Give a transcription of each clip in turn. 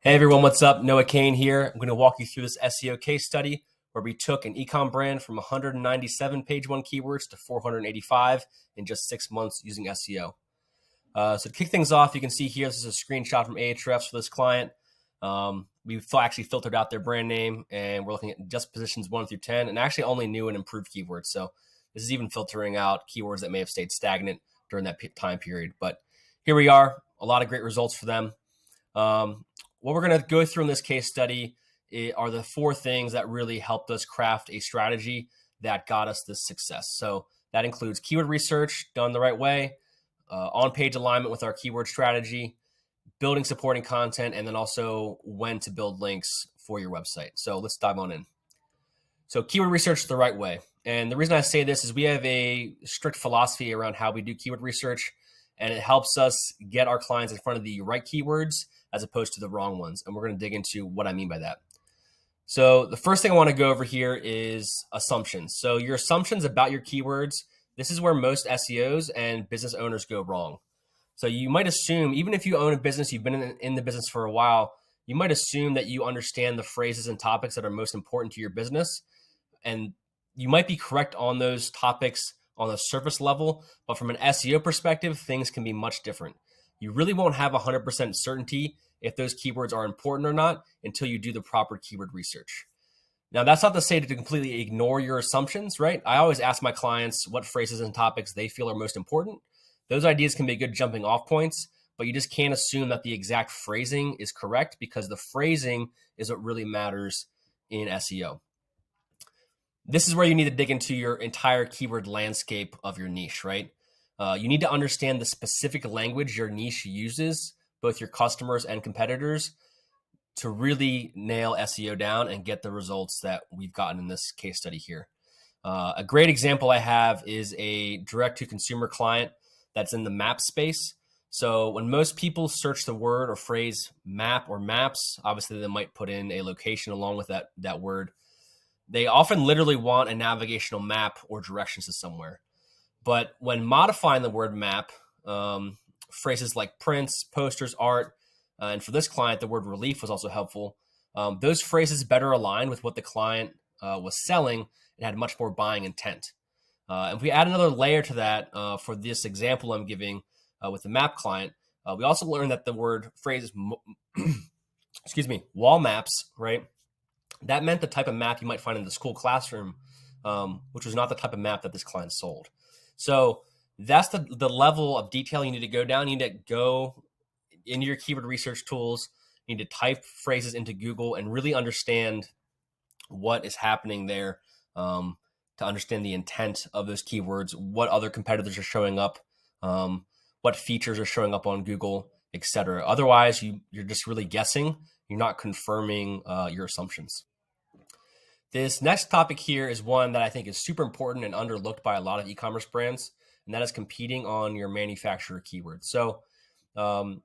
Hey everyone, what's up? Noah Kane here. I'm going to walk you through this SEO case study where we took an Ecom Brand from 197 page one keywords to 485 in just 6 months using SEO. So to kick things off, you can see here, this is a screenshot from Ahrefs for this client. We've actually filtered out their brand name and we're looking at just positions 1 through 10 and actually only new and improved keywords. So this is even filtering out keywords that may have stayed stagnant during that time period. But here we are, a lot of great results for them. What we're going to go through in this case study are the 4 things that really helped us craft a strategy that got us this success. So that includes keyword research done the right way, on-page alignment with our keyword strategy, building supporting content, and then also when to build links for your website. So let's dive on in. So keyword research the right way. And the reason I say this is we have a strict philosophy around how we do keyword research, and it helps us get our clients in front of the right keywords as opposed to the wrong ones. And we're going to dig into what I mean by that. So the first thing I want to go over here is assumptions. So your assumptions about your keywords, this is where most SEOs and business owners go wrong. So you might assume, even if you own a business, you've been in the business for a while, you might assume that you understand the phrases and topics that are most important to your business. And you might be correct on those topics on the surface level, but from an SEO perspective, things can be much different. You really won't have 100% certainty if those keywords are important or not until you do the proper keyword research. Now, that's not to say to completely ignore your assumptions, right? I always ask my clients what phrases and topics they feel are most important. Those ideas can be good jumping off points, but you just can't assume that the exact phrasing is correct because the phrasing is what really matters in SEO. This is where you need to dig into your entire keyword landscape of your niche, right? You need to understand the specific language your niche uses, both your customers and competitors, to really nail SEO down and get the results that we've gotten in this case study here. A great example I have is a direct-to-consumer client that's in the map space. So when most people search the word or phrase map or maps, obviously they might put in a location along with that word. They often literally want a navigational map or directions to somewhere. But when modifying the word map, phrases like prints, posters, art, and for this client, the word relief was also helpful. Those phrases better align with what the client was selling and had much more buying intent. And if we add another layer to that for this example I'm giving with the map client, we also learned that the word phrase, wall maps, right? That meant the type of map you might find in the school classroom, which was not the type of map that this client sold. So that's the level of detail you need to go down. You need to go into your keyword research tools. You need to type phrases into Google and really understand what is happening there to understand the intent of those keywords, what other competitors are showing up, what features are showing up on Google, etc. Otherwise, you're just really guessing. You're not confirming your assumptions. This next topic here is one that I think is super important and underlooked by a lot of e-commerce brands, and that is competing on your manufacturer keywords. So, for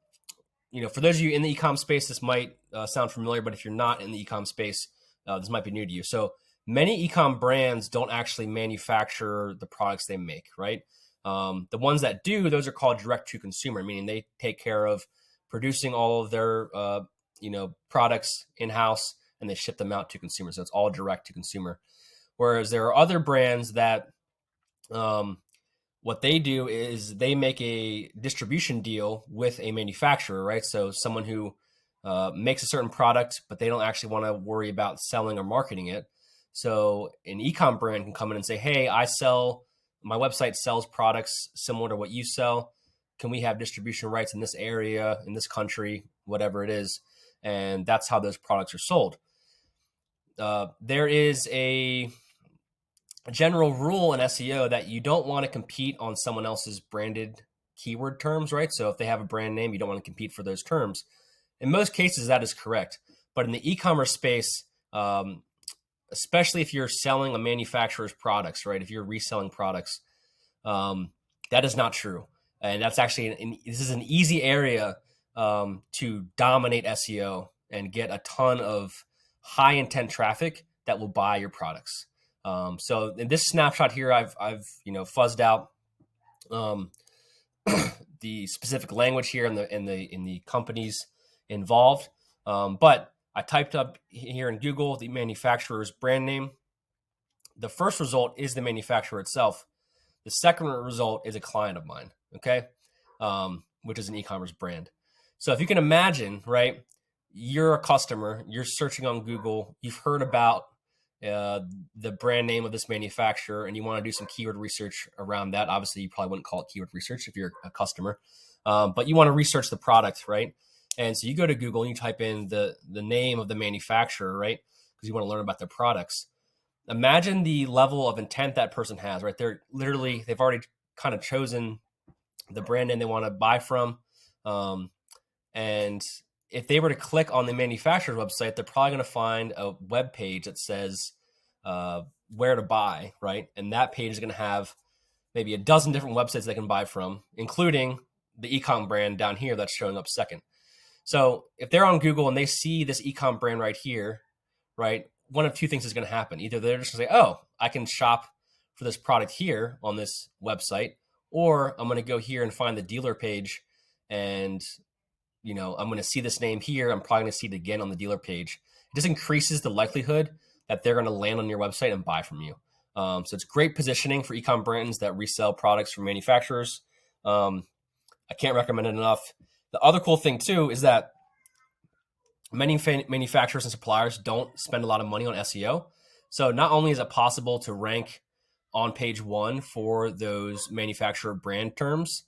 those of you in the e-com space, this might sound familiar, but if you're not in the e-com space, this might be new to you. So many e-com brands don't actually manufacture the products they make, right? The ones that do, those are called direct to consumer, meaning they take care of producing all of their products in-house and they ship them out to consumers. So it's all direct to consumer. Whereas there are other brands that what they do is they make a distribution deal with a manufacturer, right? So someone who makes a certain product, but they don't actually want to worry about selling or marketing it. So an Ecom brand can come in and say, hey, my website sells products similar to what you sell. Can we have distribution rights in this area, in this country, whatever it is? And that's how those products are sold. There is a general rule in SEO that you don't want to compete on someone else's branded keyword terms, right? So if they have a brand name, you don't want to compete for those terms. In most cases, that is correct. But in the e-commerce space, especially if you're selling a manufacturer's products, right? If you're reselling products, that is not true. And that's actually, this is an easy area to dominate SEO and get a ton of high intent traffic that will buy your products. So in this snapshot here, I've fuzzed out the specific language here and the companies involved. But I typed up here in Google the manufacturer's brand name. The first result is the manufacturer itself. The second result is a client of mine, okay, which is an e-commerce brand. So if you can imagine, right, you're a customer, you're searching on Google, you've heard about the brand name of this manufacturer, and you want to do some keyword research around that. Obviously, you probably wouldn't call it keyword research if you're a customer, but you want to research the product, right? And so you go to Google and you type in the name of the manufacturer, right? Because you want to learn about their products. Imagine the level of intent that person has, right? They've already kind of chosen the brand name they want to buy from. And if they were to click on the manufacturer's website, they're probably going to find a web page that says where to buy, right? And that page is going to have maybe a dozen different websites they can buy from, including the Ecom brand down here that's showing up second. So if they're on Google and they see this Ecom brand right here, right, one of two things is going to happen. Either they're just going to say, oh, I can shop for this product here on this website, or I'm going to go here and find the dealer page, and I'm going to see this name here. I'm probably going to see it again on the dealer page. It just increases the likelihood that they're going to land on your website and buy from you. So it's great positioning for e-com brands that resell products from manufacturers. I can't recommend it enough. The other cool thing too is that many manufacturers and suppliers don't spend a lot of money on SEO. So not only is it possible to rank on page one for those manufacturer brand terms,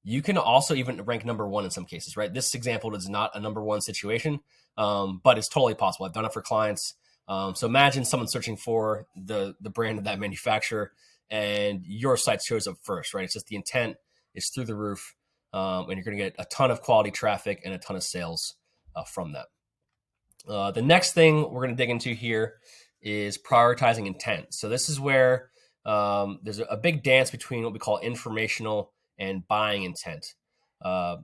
you can also even rank number one in some cases, right? This example is not a number one situation, but it's totally possible. I've done it for clients. So imagine someone searching for the brand of that manufacturer and your site shows up first, right? It's just the intent is through the roof, and you're going to get a ton of quality traffic and a ton of sales from that. The next thing we're going to dig into here is prioritizing intent. So this is where there's a big dance between what we call informational and buying intent. Now,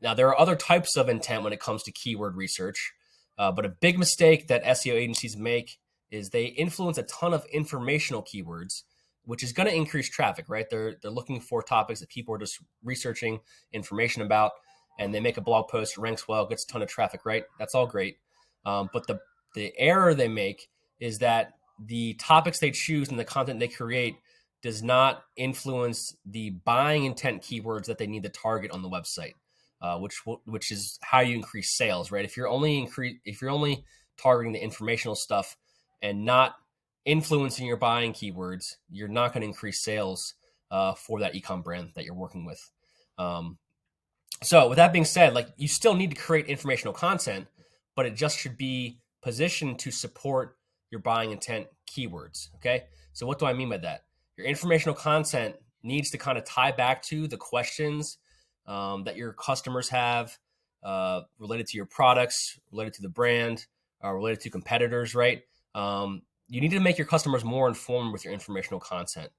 there are other types of intent when it comes to keyword research, but a big mistake that SEO agencies make is they influence a ton of informational keywords, which is going to increase traffic, right? They're looking for topics that people are just researching information about, and they make a blog post, ranks well, gets a ton of traffic, right? That's all great. But the error they make is that the topics they choose and the content they create does not influence the buying intent keywords that they need to target on the website, which is how you increase sales, right? If you're only targeting the informational stuff and not influencing your buying keywords, you're not going to increase sales for that ecom brand that you're working with. So with that being said, like, you still need to create informational content, but it just should be positioned to support your buying intent keywords. Okay. So what do I mean by that? Your informational content needs to kind of tie back to the questions that your customers have related to your products, related to the brand, related to competitors, right? You need to make your customers more informed with your informational content.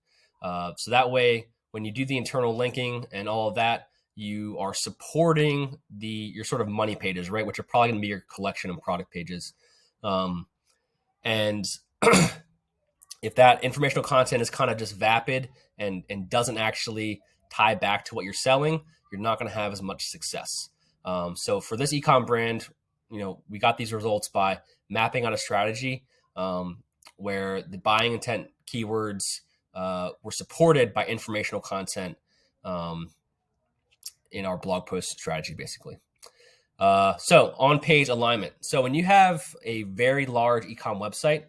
So that way, when you do the internal linking and all of that, you are supporting your sort of money pages, right? Which are probably going to be your collection and product pages. And if that informational content is kind of just vapid and doesn't actually tie back to what you're selling, you're not going to have as much success. So for this ecom brand, we got these results by mapping out a strategy where the buying intent keywords were supported by informational content in our blog post strategy, basically. So on-page alignment. So when you have a very large ecom website,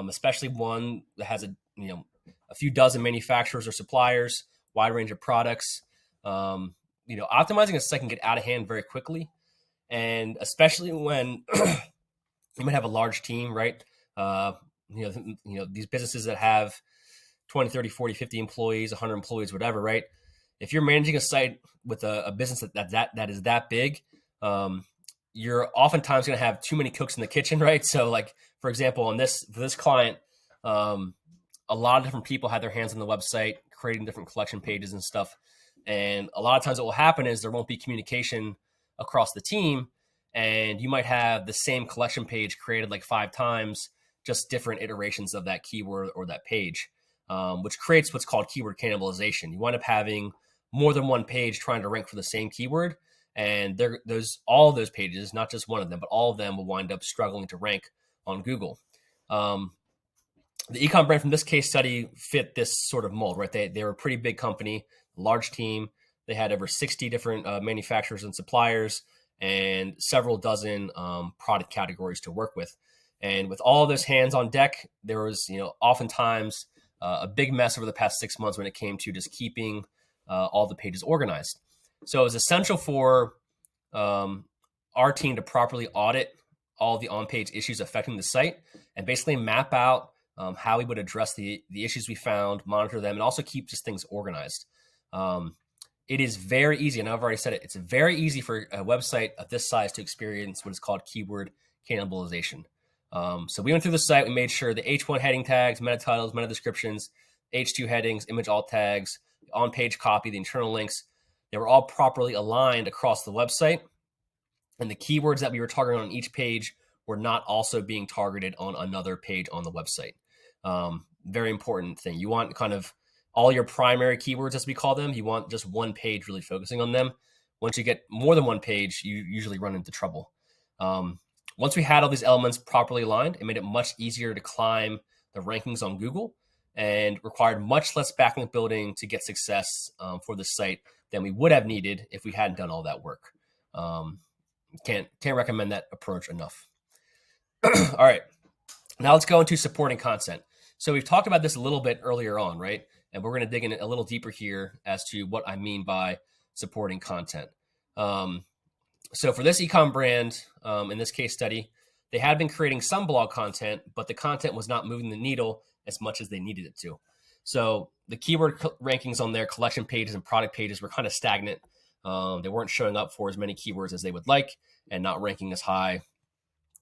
especially one that has a few dozen manufacturers or suppliers, wide range of products, optimizing a site can get out of hand very quickly. And especially when you might have a large team, right? These businesses that have 20, 30, 40, 50 employees, 100 employees, whatever, right? If you're managing a site with a business that is that big, you're oftentimes going to have too many cooks in the kitchen, right? So, like, for example, for this client, a lot of different people had their hands on the website, creating different collection pages and stuff. And a lot of times what will happen is there won't be communication across the team, and you might have the same collection page created like 5 times, just different iterations of that keyword or that page, which creates what's called keyword cannibalization. You wind up having more than one page trying to rank for the same keyword, And all of those pages, not just one of them, but all of them will wind up struggling to rank on Google. The Ecom Brand from this case study fit this sort of mold, right? They were a pretty big company, large team. They had over 60 different manufacturers and suppliers and several dozen product categories to work with. And with all of those hands on deck, there was, oftentimes a big mess over the past 6 months when it came to just keeping all the pages organized. So it was essential for our team to properly audit all the on-page issues affecting the site and basically map out how we would address the issues we found, monitor them, and also keep just things organized. It is very easy, and I've already said it, it's very easy for a website of this size to experience what is called keyword cannibalization. So we went through the site, we made sure the H1 heading tags, meta titles, meta descriptions, H2 headings, image alt tags, on-page copy, the internal links, they were all properly aligned across the website. And the keywords that we were targeting on each page were not also being targeted on another page on the website. Very important thing. You want kind of all your primary keywords, as we call them. You want just one page really focusing on them. Once you get more than one page, you usually run into trouble. Once we had all these elements properly aligned, it made it much easier to climb the rankings on Google and required much less backlink building to get success for the site than we would have needed if we hadn't done all that work. Can't recommend that approach enough. All right, now let's go into supporting content. So we've talked about this a little bit earlier on, right? And we're going to dig in a little deeper here as to what I mean by supporting content. So for this Ecom Brand, in this case study, they had been creating some blog content, but the content was not moving the needle as much as they needed it to. So the keyword rankings on their collection pages and product pages were kind of stagnant. They weren't showing up for as many keywords as they would like and not ranking as high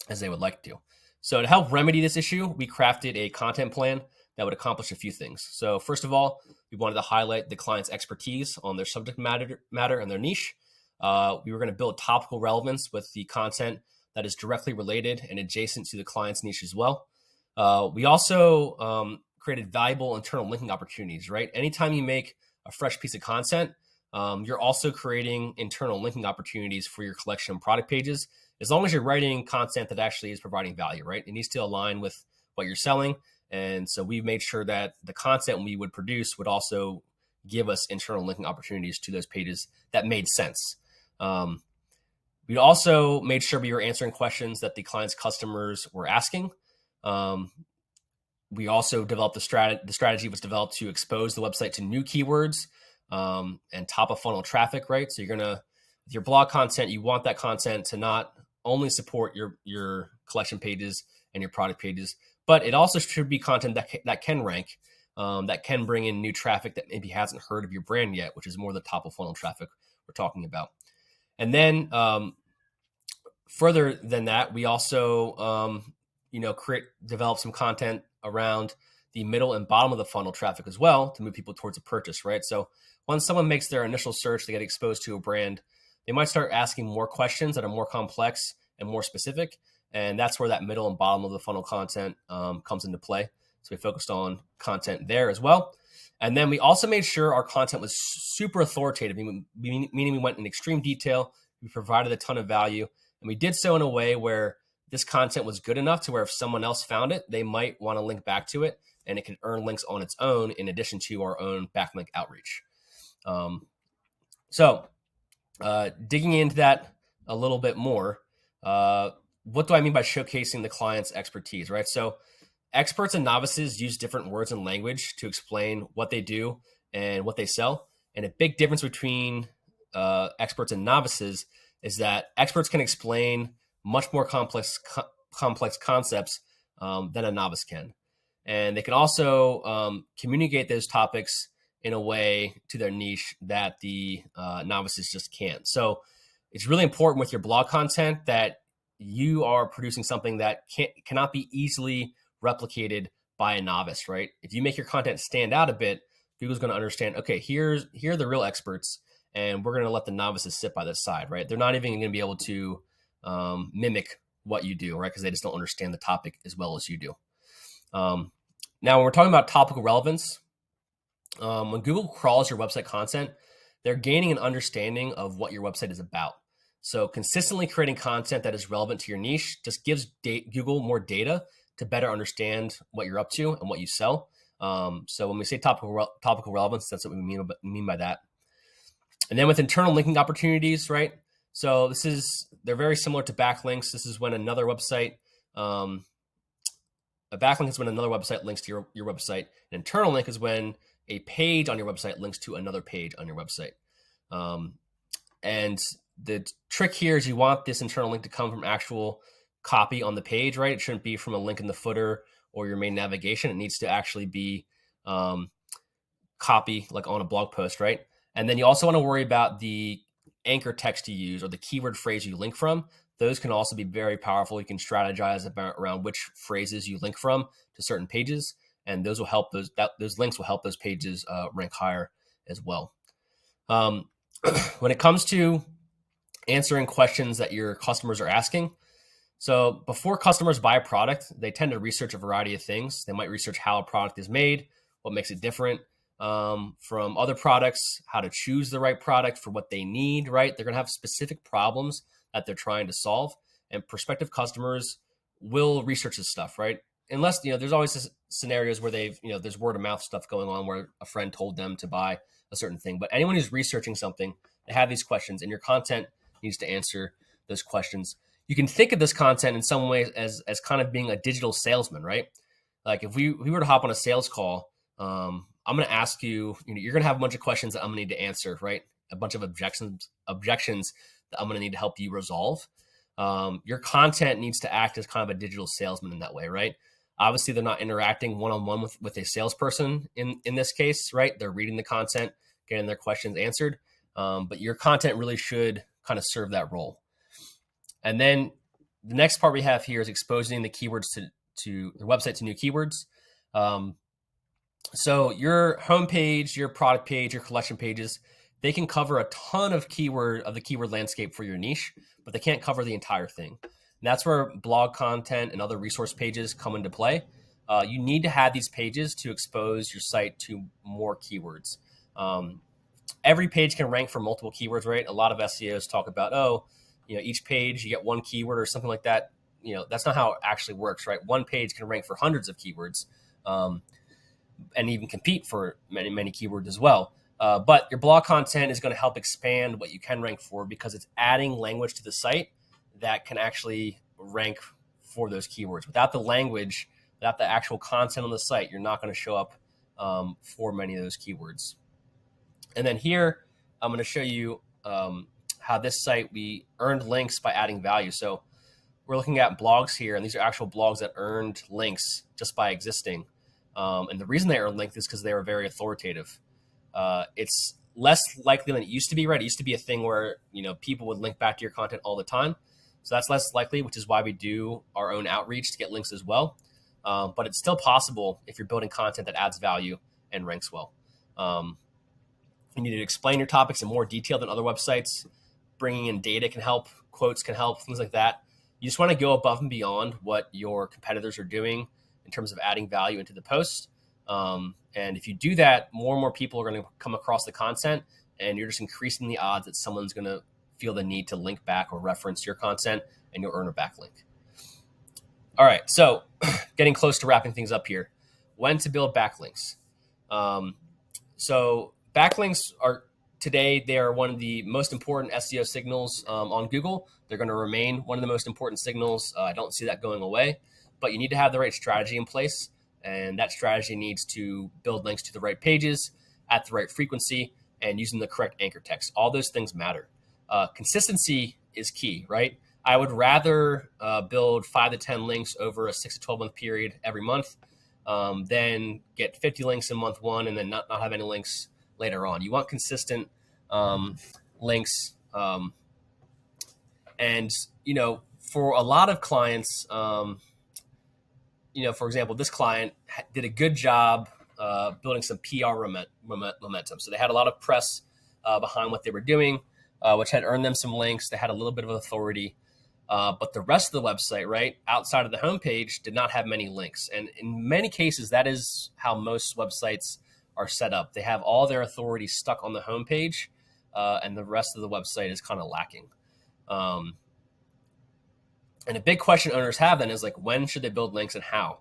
as they would like to. So to help remedy this issue, we crafted a content plan that would accomplish a few things. So first of all, we wanted to highlight the client's expertise on their subject matter and their niche. We were going to build topical relevance with the content that is directly related and adjacent to the client's niche as well. We also created valuable internal linking opportunities, right? Anytime you make a fresh piece of content, you're also creating internal linking opportunities for your collection of product pages, as long as you're writing content that actually is providing value, right? It needs to align with what you're selling. And so we made sure that the content we would produce would also give us internal linking opportunities to those pages that made sense. We also made sure we were answering questions that the client's customers were asking. We also developed the strategy was developed to expose the website to new keywords and top of funnel traffic, right? So with your blog content, you want that content to not only support your collection pages and your product pages, but it also should be content that can rank, that can bring in new traffic that maybe hasn't heard of your brand yet, which is more the top of funnel traffic we're talking about. And then further than that, we also develop some content around the middle and bottom of the funnel traffic as well to move people towards a purchase, right? So when someone makes their initial search to get exposed to a brand, they might start asking more questions that are more complex and more specific. And that's where that middle and bottom of the funnel content comes into play. So we focused on content there as well. And then we also made sure our content was super authoritative, meaning we went in extreme detail. We provided a ton of value. And we did so in a way where this content was good enough to where if someone else found it, they might want to link back to it and it could earn links on its own in addition to our own backlink outreach. Digging into that a little bit more, what do I mean by showcasing the client's expertise, right? So experts and novices use different words and language to explain what they do and what they sell. And a big difference between experts and novices is that experts can explain much more complex concepts than a novice can. And they can also communicate those topics in a way to their niche that the novices just can't. So it's really important with your blog content that you are producing something that cannot be easily replicated by a novice, right? If you make your content stand out a bit, Google's going to understand, okay, here are the real experts, and we're going to let the novices sit by the side, right? They're not even going to be able to mimic what you do, right? Because they just don't understand the topic as well as you do. Now, when we're talking about topical relevance, when Google crawls your website content, they're gaining an understanding of what your website is about. So consistently creating content that is relevant to your niche just gives Google more data to better understand what you're up to and what you sell. So when we say topical relevance, that's what we mean by that. And then with internal linking opportunities, right? So they're very similar to backlinks. This is when another website, a backlink is when another website links to your website. An internal link is when a page on your website links to another page on your website. And the trick here is you want this internal link to come from actual copy on the page, right? It shouldn't be from a link in the footer or your main navigation. It needs to actually be copy like on a blog post, right? And then you also want to worry about the anchor text you use or the keyword phrase you link from. Those can also be very powerful. You can strategize around which phrases you link from to certain pages, and those will help those links will help those pages rank higher as well. When it comes to answering questions that your customers are asking, so before customers buy a product, they tend to research a variety of things. They might research how a product is made, what makes it different from other products, how to choose the right product for what they need, right? They're going to have specific problems that they're trying to solve, and prospective customers will research this stuff, right? Unless, there's always scenarios where there's word of mouth stuff going on where a friend told them to buy a certain thing. But anyone who's researching something, they have these questions, and your content needs to answer those questions. You can think of this content in some ways as kind of being a digital salesman, right? Like if we were to hop on a sales call, I'm going to ask you, you're going to have a bunch of questions that I'm going to need to answer, right? A bunch of objections that I'm going to need to help you resolve. Your content needs to act as kind of a digital salesman in that way, right? Obviously, they're not interacting one-on-one with a salesperson in this case, right? They're reading the content, getting their questions answered. But your content really should kind of serve that role. And then the next part we have here is exposing the keywords to the website to new keywords. So your homepage, your product page, your collection pages, they can cover a ton of the keyword landscape for your niche, but they can't cover the entire thing. And that's where blog content and other resource pages come into play. You need to have these pages to expose your site to more keywords. Every page can rank for multiple keywords, right? A lot of SEOs talk about, each page you get one keyword or something like that. That's not how it actually works, right? One page can rank for hundreds of keywords. And even compete for many, many keywords as well. But your blog content is going to help expand what you can rank for because it's adding language to the site that can actually rank for those keywords. Without the language, without the actual content on the site, you're not going to show up for many of those keywords. And then here, I'm going to show you how this site, we earned links by adding value. So we're looking at blogs here, and these are actual blogs that earned links just by existing. And the reason they earned links is because they were very authoritative. It's less likely than it used to be, right? It used to be a thing where, people would link back to your content all the time. So that's less likely, which is why we do our own outreach to get links as well. But it's still possible if you're building content that adds value and ranks well. You need to explain your topics in more detail than other websites. Bringing in data can help, quotes can help, things like that. You just want to go above and beyond what your competitors are doing in terms of adding value into the post. And if you do that, more and more people are going to come across the content, and you're just increasing the odds that someone's going to feel the need to link back or reference your content, and you'll earn a backlink. All right, so getting close to wrapping things up here. When to build backlinks. So backlinks they are one of the most important SEO signals on Google. They're going to remain one of the most important signals. I don't see that going away, but you need to have the right strategy in place. And that strategy needs to build links to the right pages at the right frequency and using the correct anchor text. All those things matter. Consistency is key, right? I would rather build 5 to 10 links over a 6 to 12 month period every month than get 50 links in month one and then not have any links later on. You want consistent links. And, for a lot of clients, for example, this client did a good job building some PR momentum. So they had a lot of press behind what they were doing, which had earned them some links. They had a little bit of authority. But the rest of the website, right, outside of the homepage, did not have many links. And in many cases, that is how most websites are set up. They have all their authority stuck on the homepage, and the rest of the website is kind of lacking. And a big question owners have then is like, when should they build links and how?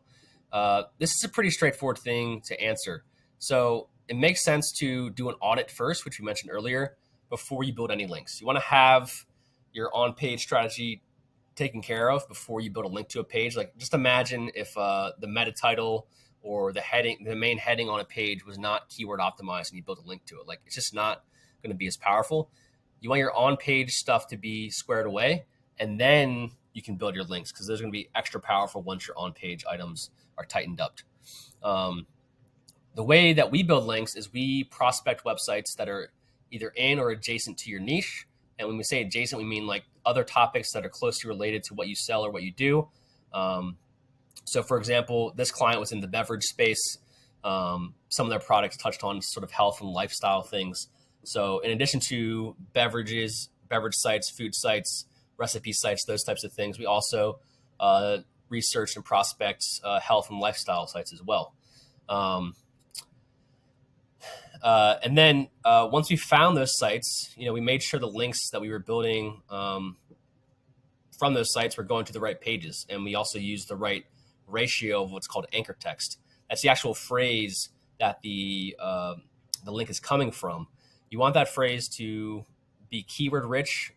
This is a pretty straightforward thing to answer. So it makes sense to do an audit first, which we mentioned earlier, before you build any links. You want to have your on-page strategy taken care of before you build a link to a page. Like, just imagine if the meta title or the main heading on a page was not keyword optimized and you built a link to it. Like, it's just not going to be as powerful. You want your on-page stuff to be squared away, and then you can build your links, because those are going to be extra powerful once your on-page items are tightened up. The way that we build links is we prospect websites that are either in or adjacent to your niche. And when we say adjacent, we mean like other topics that are closely related to what you sell or what you do. So for example, this client was in the beverage space. Some of their products touched on sort of health and lifestyle things. So in addition to beverage sites, food sites, recipe sites, those types of things, we also research and prospect health and lifestyle sites as well. And then once we found those sites, we made sure the links that we were building from those sites were going to the right pages. And we also used the right ratio of what's called anchor text. That's the actual phrase that the link is coming from. You want that phrase to be keyword rich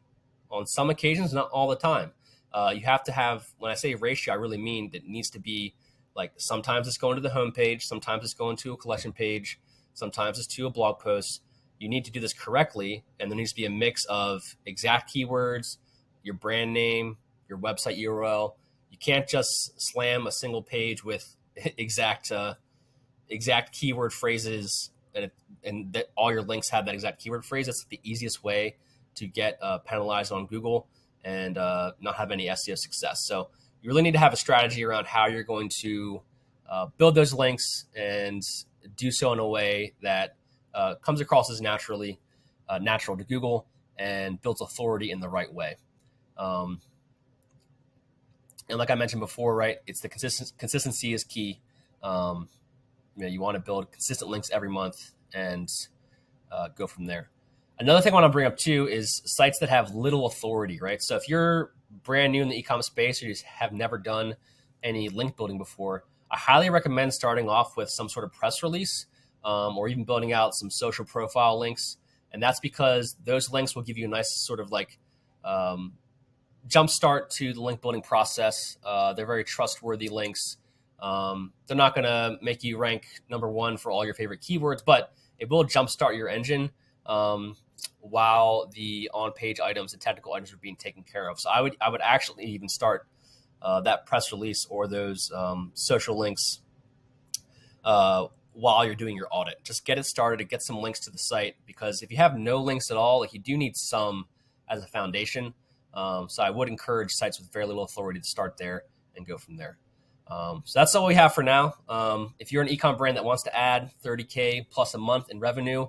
on some occasions, not all the time. You have to have, when I say ratio, I really mean that it needs to be like, sometimes it's going to the home page, sometimes it's going to a collection page, sometimes it's to a blog post. You need to do this correctly, and there needs to be a mix of exact keywords, your brand name, your website URL. You can't just slam a single page with exact keyword phrases and that all your links have that exact keyword phrase. That's the easiest way to get penalized on Google and not have any SEO success. So you really need to have a strategy around how you're going to build those links and do so in a way that comes across as natural to Google and builds authority in the right way. And like I mentioned before, right, it's the consistency is key. You want to build consistent links every month and go from there. Another thing I want to bring up too is sites that have little authority, right? So if you're brand new in the e-com space or you just have never done any link building before, I highly recommend starting off with some sort of press release or even building out some social profile links. And that's because those links will give you a nice sort of like jump start to the link building process. They're very trustworthy links. They're not going to make you rank #1 for all your favorite keywords, but it will jumpstart your engine while the on-page items, the technical items, are being taken care of. So I would actually even start that press release or those social links while you're doing your audit. Just get it started and get some links to the site, because if you have no links at all, like, you do need some as a foundation. So I would encourage sites with very little authority to start there and go from there. So that's all we have for now. If you're an ecom brand that wants to add 30K plus a month in revenue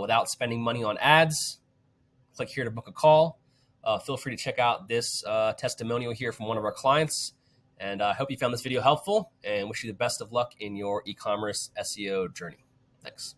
without spending money on ads, click here to book a call. Feel free to check out this testimonial here from one of our clients. And I hope you found this video helpful, and wish you the best of luck in your e-commerce SEO journey. Thanks.